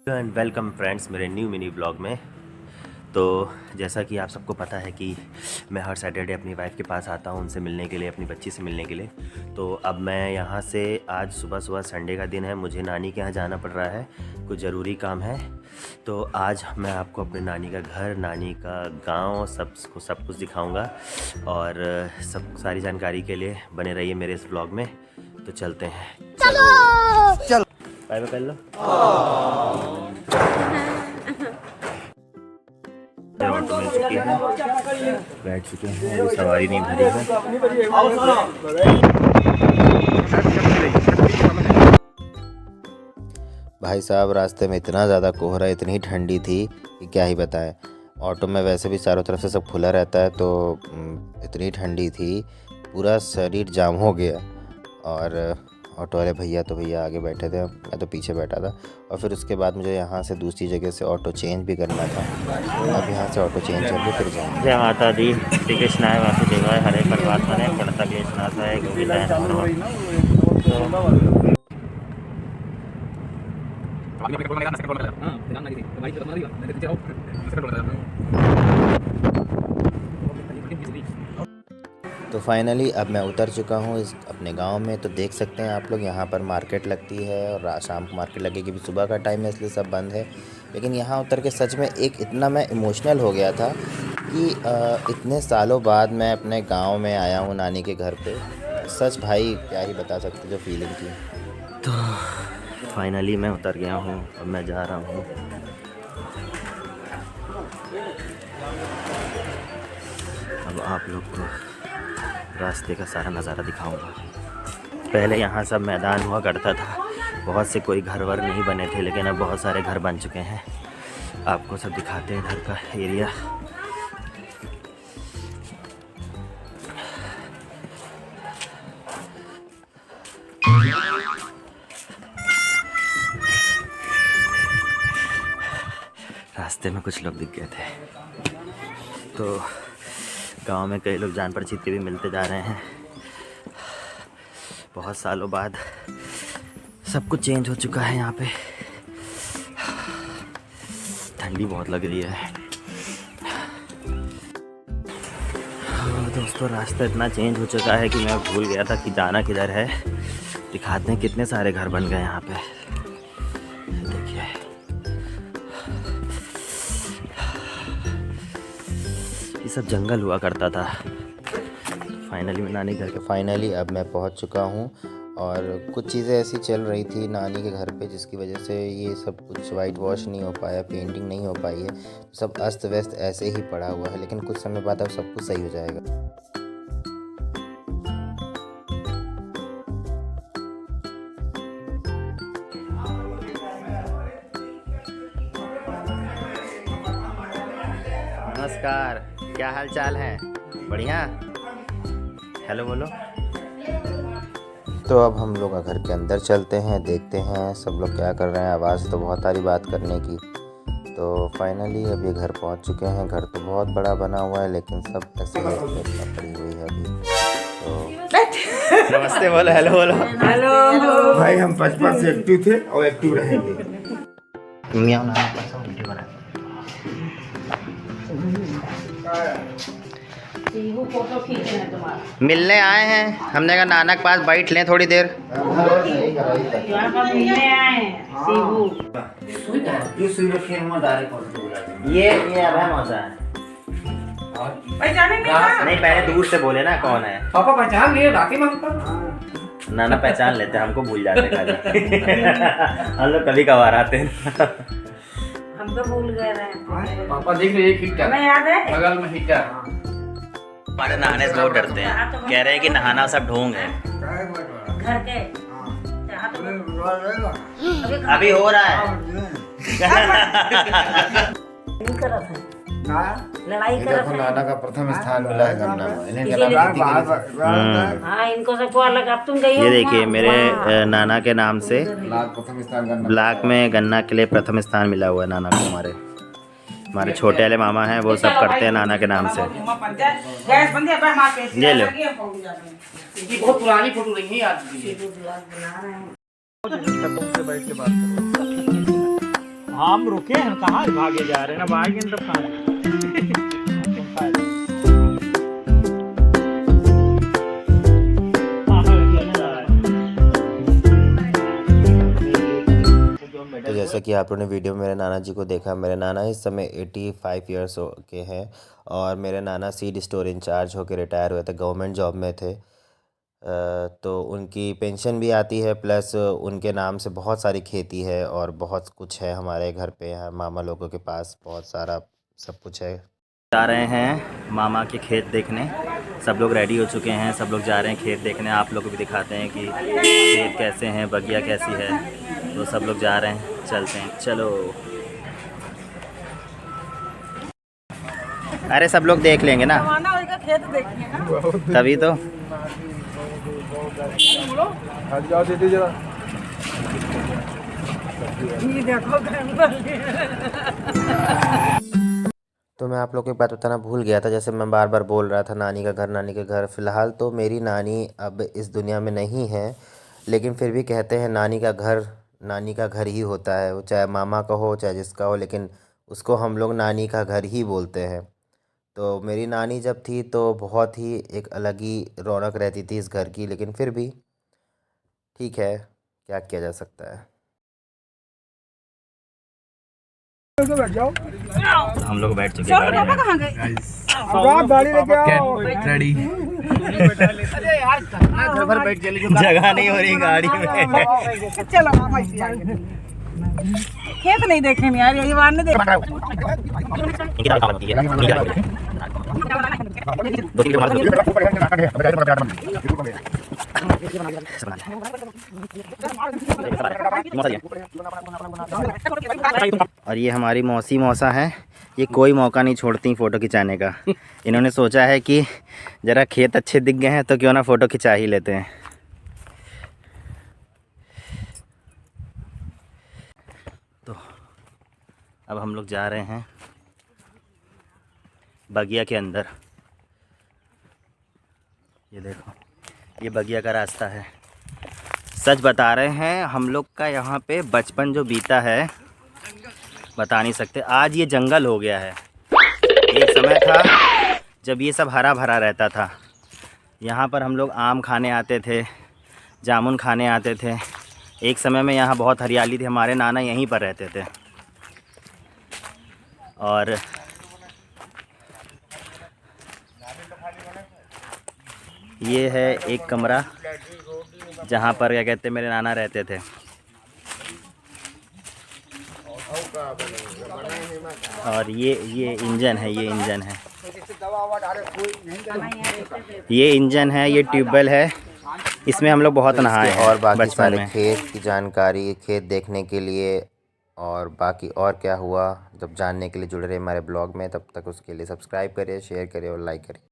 And welcome friends मेरे new mini blog में। तो जैसा कि आप सबको पता है कि मैं हर सैटरडे अपनी वाइफ के पास आता हूँ उनसे मिलने के लिए, अपनी बच्ची से मिलने के लिए। तो अब मैं यहाँ से आज सुबह संडे का दिन है, मुझे नानी के यहाँ जाना पड़ रहा है, कुछ ज़रूरी काम है। तो आज मैं आपको अपने नानी का घर, नानी का गांव सब कुछ दिखाऊंगा और सब सारी जानकारी के लिए बने रहिए मेरे इस ब्लॉग में। तो चलते हैं, चलो बाय बाय कर लो। ऑटो मिल चुके हैं, बैठ चुके हैं, अभी सवारी नहीं भरी है। भाई साहब, रास्ते में इतना ज़्यादा कोहरा, इतनी ठंडी थी कि क्या ही बताएं। ऑटो में वैसे भी चारों तरफ से सब खुला रहता है, तो इतनी ठंडी थी, पूरा शरीर जाम हो गया। और ऑटो वाले भैया आगे बैठे थे, मैं तो पीछे बैठा था। और फिर उसके बाद मुझे यहाँ से दूसरी जगह से ऑटो चेंज भी करना था। अब यहाँ से ऑटो चेंज करके फिर जाऊँगा। जय माता दी, श्री कृष्णाय वासुदेवाय, हरे परमात्मने प्रणतक्लेशनाशाय गोविंदाय नमः। तो फाइनली अब मैं उतर चुका हूँ इस अपने गांव में। तो देख सकते हैं आप लोग, यहाँ पर मार्केट लगती है और शाम को मार्केट लगेगी, भी सुबह का टाइम है इसलिए सब बंद है। लेकिन यहाँ उतर के सच में इतना मैं इमोशनल हो गया था कि इतने सालों बाद मैं अपने गांव में आया हूँ नानी के घर पे। सच भाई क्या ही बता सकते जो फीलिंग थी। तो फाइनली मैं उतर गया हूँ, अब मैं जा रहा हूँ। अब आप लोग को रास्ते का सारा नज़ारा दिखाऊंगा। पहले यहाँ सब मैदान हुआ करता था, बहुत से कोई घर वर नहीं बने थे, लेकिन अब बहुत सारे घर बन चुके हैं। आपको सब दिखाते हैं इधर का एरिया। रास्ते में कुछ लोग दिख गए थे, तो गांव में कई लोग जान परिचित के भी मिलते जा रहे हैं। बहुत सालों बाद सब कुछ चेंज हो चुका है यहाँ पे। ठंडी बहुत लग रही है। दोस्तों, रास्ता इतना चेंज हो चुका है कि मैं भूल गया था कि जाना किधर है। दिखाते हैं कितने सारे घर बन गए यहाँ पे, देखिए। ये सब जंगल हुआ करता था। फाइनली मैं नानी घर के अब मैं पहुँच चुका हूँ। और कुछ चीज़ें ऐसी चल रही थी नानी के घर पे जिसकी वजह से ये सब कुछ वाइट वॉश नहीं हो पाया, पेंटिंग नहीं हो पाई है, सब अस्त व्यस्त ऐसे ही पड़ा हुआ है। लेकिन कुछ समय बाद अब सब कुछ सही हो जाएगा। नमस्कार, क्या हाल चाल है? बढ़िया, हेलो बोलो। तो अब हम लोग घर के अंदर चलते हैं, देखते हैं सब लोग क्या कर रहे हैं। आवाज़ तो बहुत सारी बात करने की। तो फाइनली अब ये घर पहुंच चुके हैं। घर तो बहुत बड़ा बना हुआ है, लेकिन सब ऐसे पड़ी हुई है अभी। तो नमस्ते बोलो, हेलो बोलो। हेलो भाई, हम बचपन से एक्टिव थे और एक्टिव रहेंगे। फोटो खींचना है तुम्हारा। मिलने आए हैं, हमने कहा नाना के पास बैठ लें थोड़ी देर। मिलने आए ये अब है मौसा है। नहीं, पहले दूर से बोले ना कौन है। पापा पहचान लिए, राखी मांगता। नाना पहचान लेते, हमको भूल जाते खाली। हम लोग कभी कभार आते हैं। हम तो भूल गए रहे। पापा देख रहे हीटर, मैं याद है बगल में हीटर। हमारे नहाने से बहुत डरते हैं, कह रहे हैं कि नहाना सब ढोंग है घर के। अभी हो रहा है। लड़ाई कर रहा है। नाना का प्रथम स्थान मिला है गन्ना में। हाँ, इनको सबको अलग। अब तुम गई हो। ये देखिए मेरे नाना के नाम से ब्लॉक में गन्ना के लिए प्रथम स्थान मिला हुआ है नाना को। हमारे छोटे वाले मामा हैं, वो सब करते हैं नाना के नाम से। ये लो, बहुत पुरानी फोटो नहीं है यार। हम रुके हैं, कहाँ भागे जा रहे हैं ना, भागे तो कहाँ। तो जैसा कि आप लोगों ने वीडियो में मेरे नाना जी को देखा, मेरे नाना इस समय 85 ईयर्स के हैं और मेरे नाना सीड स्टोर इंचार्ज होकर रिटायर हुए थे, गवर्नमेंट जॉब में थे। तो उनकी पेंशन भी आती है, प्लस उनके नाम से बहुत सारी खेती है और बहुत कुछ है हमारे घर पे, यहाँ मामा लोगों के पास बहुत सारा सब कुछ है। जा रहे हैं मामा के खेत देखने, सब लोग रेडी हो चुके हैं, सब लोग जा रहे हैं खेत देखने। आप लोगों को भी दिखाते हैं कि खेत कैसे हैं, बगिया कैसी है। तो सब लोग जा रहे हैं, चलते हैं, चलो। अरे सब लोग देख लेंगे ना, खेत देखिए ना, तभी तो। ये देखो तो मैं आप लोगों को एक बात बताना भूल गया था, जैसे मैं बार बार बोल रहा था नानी का घर, नानी के घर। फ़िलहाल तो मेरी नानी अब इस दुनिया में नहीं है, लेकिन फिर भी कहते हैं नानी का घर ही होता है, वो चाहे मामा का हो चाहे जिसका हो, लेकिन उसको हम लोग नानी का घर ही बोलते हैं। तो मेरी नानी जब थी तो बहुत ही एक अलग ही रौनक रहती थी इस घर की, लेकिन फिर भी ठीक है, क्या किया जा सकता है। हम लोग बैठ चुके हैं गाड़ी में। गाड़ी लेके आओ, रेडी। घर भर बैठ चली, जगह नहीं हो रही गाड़ी में। चलो मामा खेत नहीं देखेंगे यार, यही बार नहीं देख। और ये हमारी मौसी मौसा हैं, ये कोई मौका नहीं छोड़ती फ़ोटो खिंचाने का। इन्होंने सोचा है कि ज़रा खेत अच्छे दिख गए हैं तो क्यों ना फ़ोटो खिंचा ही लेते हैं। तो अब हम लोग जा रहे हैं बगिया के अंदर। ये देखो, ये बगिया का रास्ता है। सच बता रहे हैं, हम लोग का यहाँ पे बचपन जो बीता है बता नहीं सकते। आज ये जंगल हो गया है। एक समय था जब ये सब हरा भरा रहता था। यहाँ पर हम लोग आम खाने आते थे, जामुन खाने आते थे। एक समय में यहाँ बहुत हरियाली थी, हमारे नाना यहीं पर रहते थे। और ये है एक कमरा जहाँ पर क्या कहते हैं मेरे नाना रहते थे। और ये इंजन है, ये इंजन है, ये इंजन है, ये ट्यूबवेल है, इसमें हम लोग बहुत नहाए हैं। और बाकी सारे खेत की जानकारी, खेत देखने के लिए और बाकी और क्या हुआ जब जानने के लिए जुड़े रहे हमारे ब्लॉग में। तब तक उसके लिए सब्सक्राइब करिए, शेयर करिए और लाइक करिए।